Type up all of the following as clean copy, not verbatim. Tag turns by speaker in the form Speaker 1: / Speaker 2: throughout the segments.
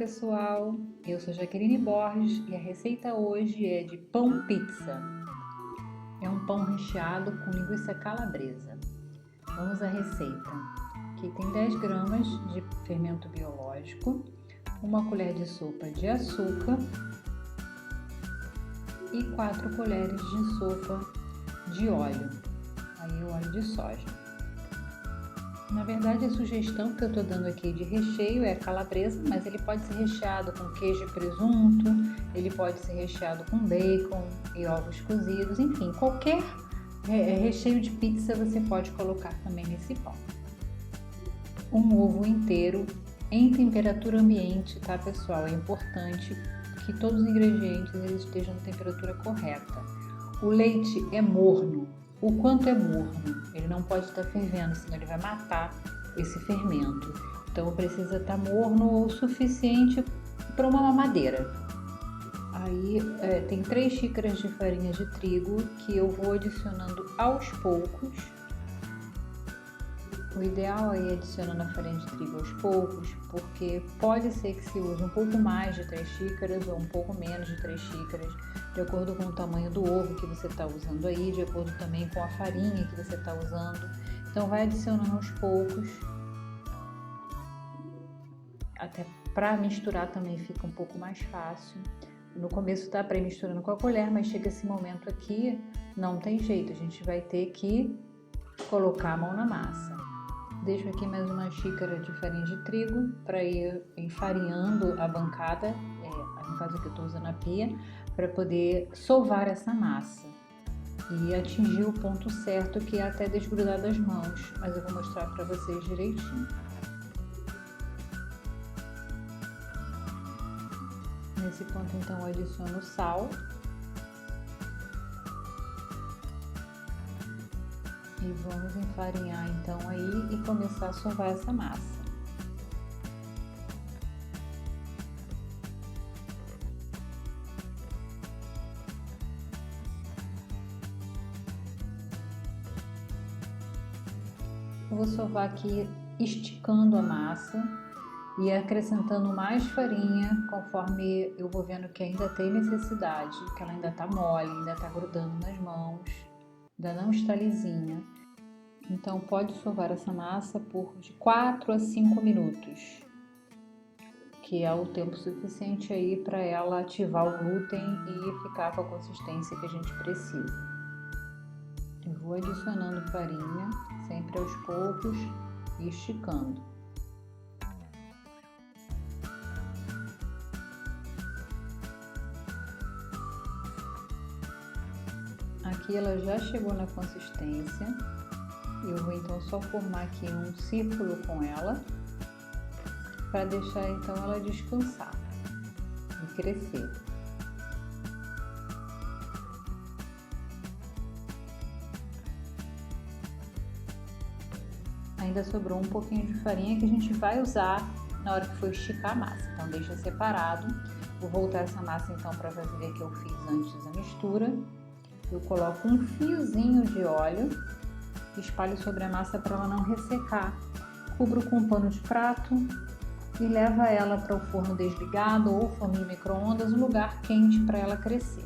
Speaker 1: pessoal, eu sou Jaqueline Borges e a receita hoje é de pão pizza. É um pão recheado com linguiça calabresa. Vamos à receita. Aqui tem 10 gramas de fermento biológico, uma colher de sopa de açúcar e 4 colheres de sopa de óleo, aí o óleo de soja. Na verdade, a sugestão que eu estou dando aqui de recheio é calabresa, mas ele pode ser recheado com queijo e presunto, ele pode ser recheado com bacon e ovos cozidos, enfim, qualquer recheio de pizza você pode colocar também nesse pão. Um ovo inteiro em temperatura ambiente, tá, pessoal? É importante que todos os ingredientes eles estejam na temperatura correta. O leite é morno. O quanto é morno? Ele não pode estar fervendo, senão ele vai matar esse fermento. Então precisa estar morno o suficiente para uma mamadeira. Aí tem 3 xícaras de farinha de trigo que eu vou adicionando aos poucos. O ideal é ir adicionando a farinha de trigo aos poucos, porque pode ser que se use um pouco mais de 3 xícaras ou um pouco menos de 3 xícaras, de acordo com o tamanho do ovo que você está usando aí, de acordo também com a farinha que você está usando. Então vai adicionando aos poucos, até para misturar também fica um pouco mais fácil. No começo dá para ir misturando com a colher, mas chega esse momento aqui, não tem jeito, a gente vai ter que colocar a mão na massa. Deixo aqui mais uma xícara de farinha de trigo para ir enfarinhando a bancada, no caso que eu estou usando a pia, para poder sovar essa massa e atingir o ponto certo, que é até desgrudar das mãos, mas eu vou mostrar para vocês direitinho. Nesse ponto então eu adiciono sal e vamos enfarinhar então aí e começar a sovar essa massa. Eu vou sovar aqui esticando a massa e acrescentando mais farinha conforme eu vou vendo que ainda tem necessidade, que ela ainda está mole, ainda está grudando nas mãos, ainda não está lisinha. Então pode sovar essa massa por de 4 a 5 minutos, que é o tempo suficiente aí para ela ativar o glúten e ficar com a consistência que a gente precisa. Eu vou adicionando farinha, sempre aos poucos e esticando. Aqui ela já chegou na consistência. Eu vou então só formar aqui um círculo com ela, para deixar então ela descansar e crescer. Ainda sobrou um pouquinho de farinha que a gente vai usar na hora que for esticar a massa, então deixa separado. Vou voltar essa massa então para fazer a que eu fiz antes da mistura. Eu coloco um fiozinho de óleo, espalho sobre a massa para ela não ressecar. Cubro com um pano de prato e levo ela para o forno desligado ou forno de micro-ondas, um lugar quente para ela crescer.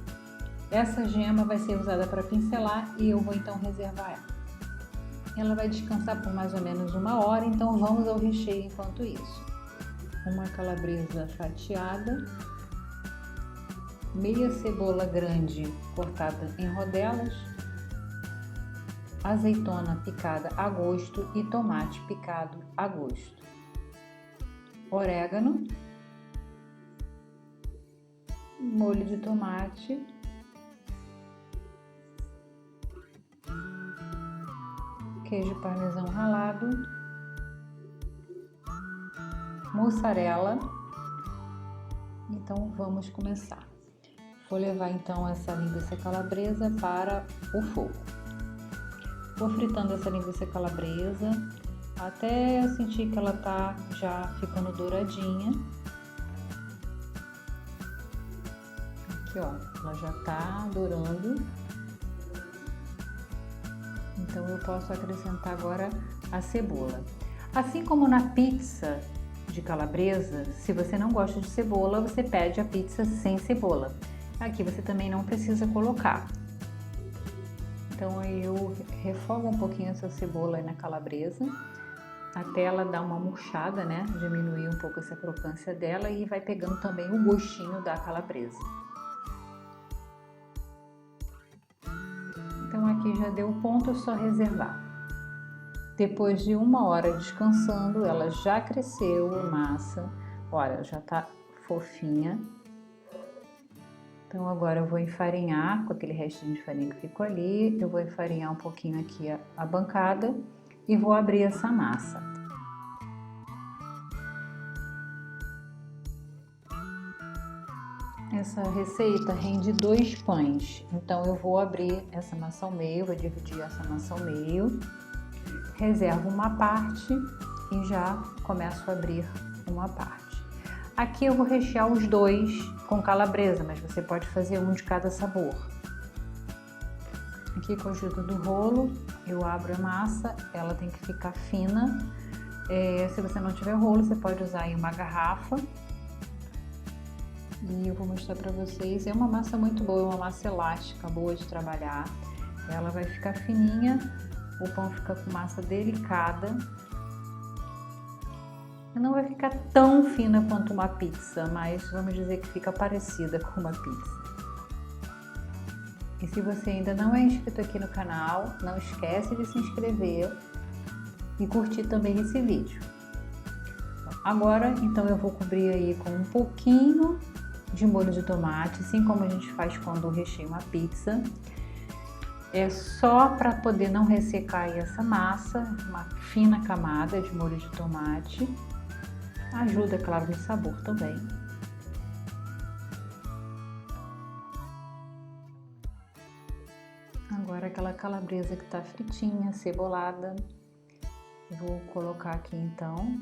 Speaker 1: Essa gema vai ser usada para pincelar e eu vou então reservar ela. Ela vai descansar por mais ou menos 1 hora, então vamos ao recheio enquanto isso. Uma calabresa fatiada, meia cebola grande cortada em rodelas, azeitona picada a gosto e tomate picado a gosto, orégano, molho de tomate, queijo parmesão ralado, mussarela. Então vamos começar. Vou levar então essa linguiça calabresa para o fogo. Vou fritando essa linguiça calabresa até sentir que ela tá já ficando douradinha. Aqui ó, ela já tá dourando. Então eu posso acrescentar agora a cebola. Assim como na pizza de calabresa, se você não gosta de cebola, você pede a pizza sem cebola. Aqui você também não precisa colocar. Então eu refogo um pouquinho essa cebola aí na calabresa, até ela dar uma murchada, né? Diminuir um pouco essa crocância dela e vai pegando também o gostinho da calabresa. Então aqui já deu ponto, é só reservar. Depois de 1 hora descansando, ela já cresceu a massa. Olha, já tá fofinha. Então agora eu vou enfarinhar com aquele restinho de farinha que ficou ali. Eu vou enfarinhar um pouquinho aqui a bancada e vou abrir essa massa. Essa receita rende 2 pães, então eu vou abrir essa massa ao meio, vou dividir essa massa ao meio, reservo uma parte e já começo a abrir uma parte. Aqui eu vou rechear os 2 com calabresa, mas você pode fazer um de cada sabor. Aqui com a ajuda do rolo, eu abro a massa, ela tem que ficar fina. Se você não tiver rolo, você pode usar aí uma garrafa. E eu vou mostrar para vocês, é uma massa muito boa, é uma massa elástica, boa de trabalhar. Ela vai ficar fininha, o pão fica com massa delicada. Não vai ficar tão fina quanto uma pizza, mas vamos dizer que fica parecida com uma pizza. E se você ainda não é inscrito aqui no canal, não esquece de se inscrever e curtir também esse vídeo. Agora, então eu vou cobrir aí com um pouquinho de molho de tomate, assim como a gente faz quando recheia uma pizza. É só para poder não ressecar aí essa massa, uma fina camada de molho de tomate. Ajuda, claro, no sabor também. Agora aquela calabresa que tá fritinha, cebolada, vou colocar aqui então.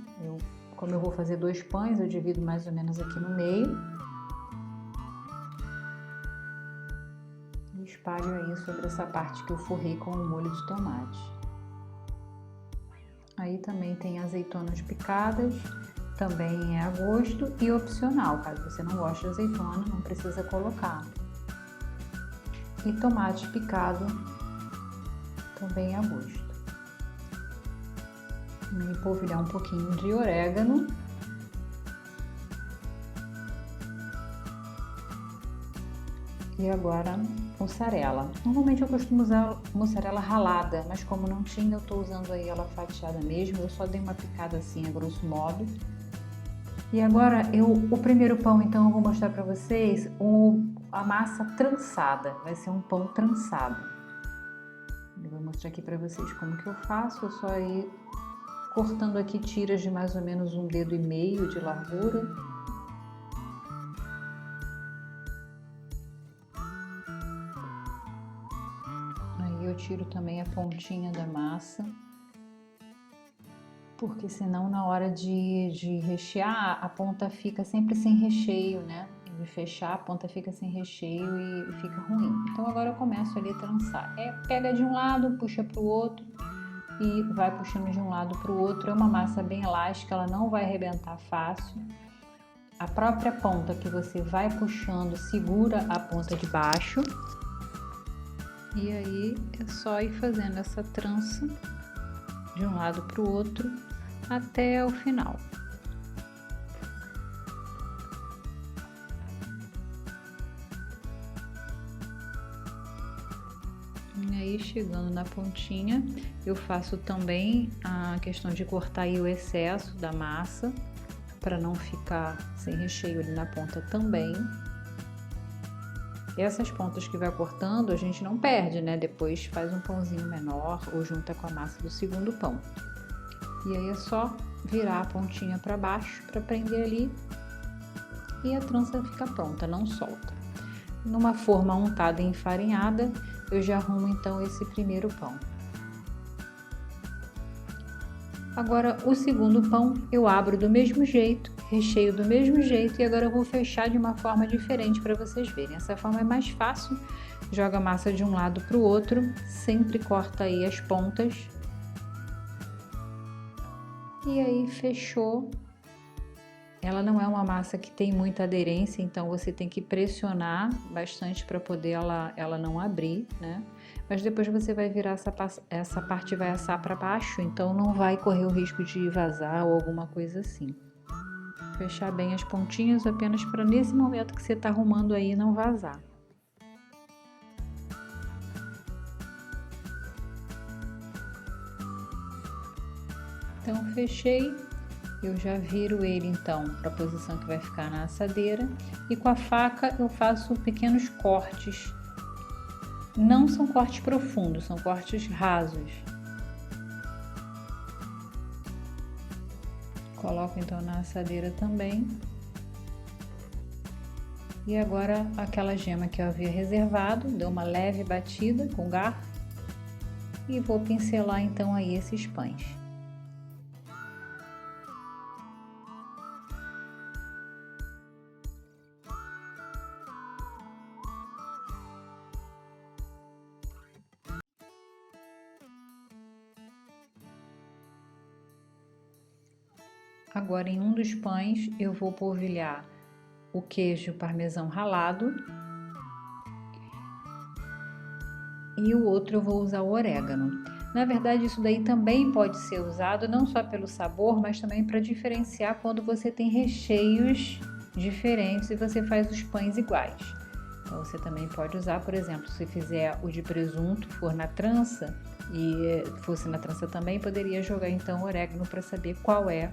Speaker 1: Como eu vou fazer 2 pães, eu divido mais ou menos aqui no meio. E espalho aí sobre essa parte que eu forrei com o molho de tomate. Aí também tem azeitonas picadas. Também é a gosto e opcional, caso você não goste de azeitona, não precisa colocar. E tomate picado, também é a gosto. E polvilhar um pouquinho de orégano. E agora, mussarela. Normalmente eu costumo usar mussarela ralada, mas como não tinha, eu tô usando aí ela fatiada mesmo. Eu só dei uma picada assim, a grosso modo. E agora, o primeiro pão, então, eu vou mostrar para vocês a massa trançada. Vai ser um pão trançado. Eu vou mostrar aqui para vocês como que eu faço. Eu só ir cortando aqui tiras de mais ou menos 1,5 dedo de largura. Aí eu tiro também a pontinha da massa. Porque senão na hora de rechear, a ponta fica sempre sem recheio, né? De fechar, a ponta fica sem recheio e fica ruim. Então agora eu começo ali a trançar. Pega de um lado, puxa para o outro e vai puxando de um lado para o outro. É uma massa bem elástica, ela não vai arrebentar fácil. A própria ponta que você vai puxando segura a ponta de baixo. E aí é só ir fazendo essa trança de um lado para o outro até o final. E aí, chegando na pontinha, eu faço também a questão de cortar aí o excesso da massa, para não ficar sem recheio ali na ponta também. Essas pontas que vai cortando, a gente não perde, né? Depois faz um pãozinho menor ou junta com a massa do segundo pão. E aí é só virar a pontinha para baixo para prender ali e a trança fica pronta, não solta. Numa forma untada e enfarinhada, eu já arrumo então esse primeiro pão. Agora o segundo pão eu abro do mesmo jeito, recheio do mesmo jeito e agora eu vou fechar de uma forma diferente para vocês verem. Essa forma é mais fácil, joga a massa de um lado para o outro, sempre corta aí as pontas. E aí fechou, Ela não é uma massa que tem muita aderência, então você tem que pressionar bastante para poder ela não abrir, né? Mas depois você vai virar essa parte vai assar para baixo, então não vai correr o risco de vazar ou alguma coisa assim. Fechar bem as pontinhas apenas para nesse momento que você está arrumando aí não vazar. Então fechei. Eu já viro ele então para a posição que vai ficar na assadeira e com a faca eu faço pequenos cortes. Não são cortes profundos, são cortes rasos. Coloco então na assadeira também. E agora aquela gema que eu havia reservado, dou uma leve batida com garfo e vou pincelar então aí esses pães. Agora em um dos pães eu vou polvilhar o queijo parmesão ralado e o outro eu vou usar o orégano. Na verdade, isso daí também pode ser usado não só pelo sabor, mas também para diferenciar quando você tem recheios diferentes e você faz os pães iguais. Então você também pode usar, por exemplo, se fizer o de presunto, for na trança e fosse na trança também, poderia jogar então orégano para saber qual é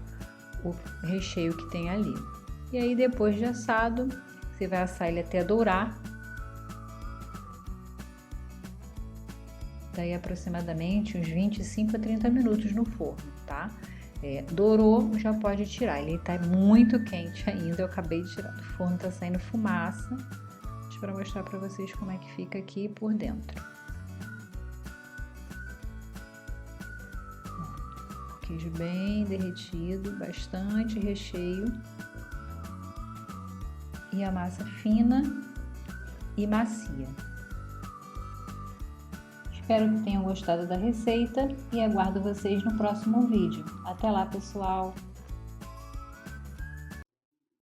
Speaker 1: o recheio que tem ali. E aí depois de assado, você vai assar ele até dourar. Daí aproximadamente uns 25 a 30 minutos no forno, tá? Dourou, já pode tirar. Ele tá muito quente ainda, eu acabei de tirar do forno, tá saindo fumaça. Deixa eu mostrar pra vocês como é que fica aqui por dentro. Queijo bem derretido, bastante recheio e a massa fina e macia. Espero que tenham gostado da receita e aguardo vocês no próximo vídeo. Até lá, pessoal!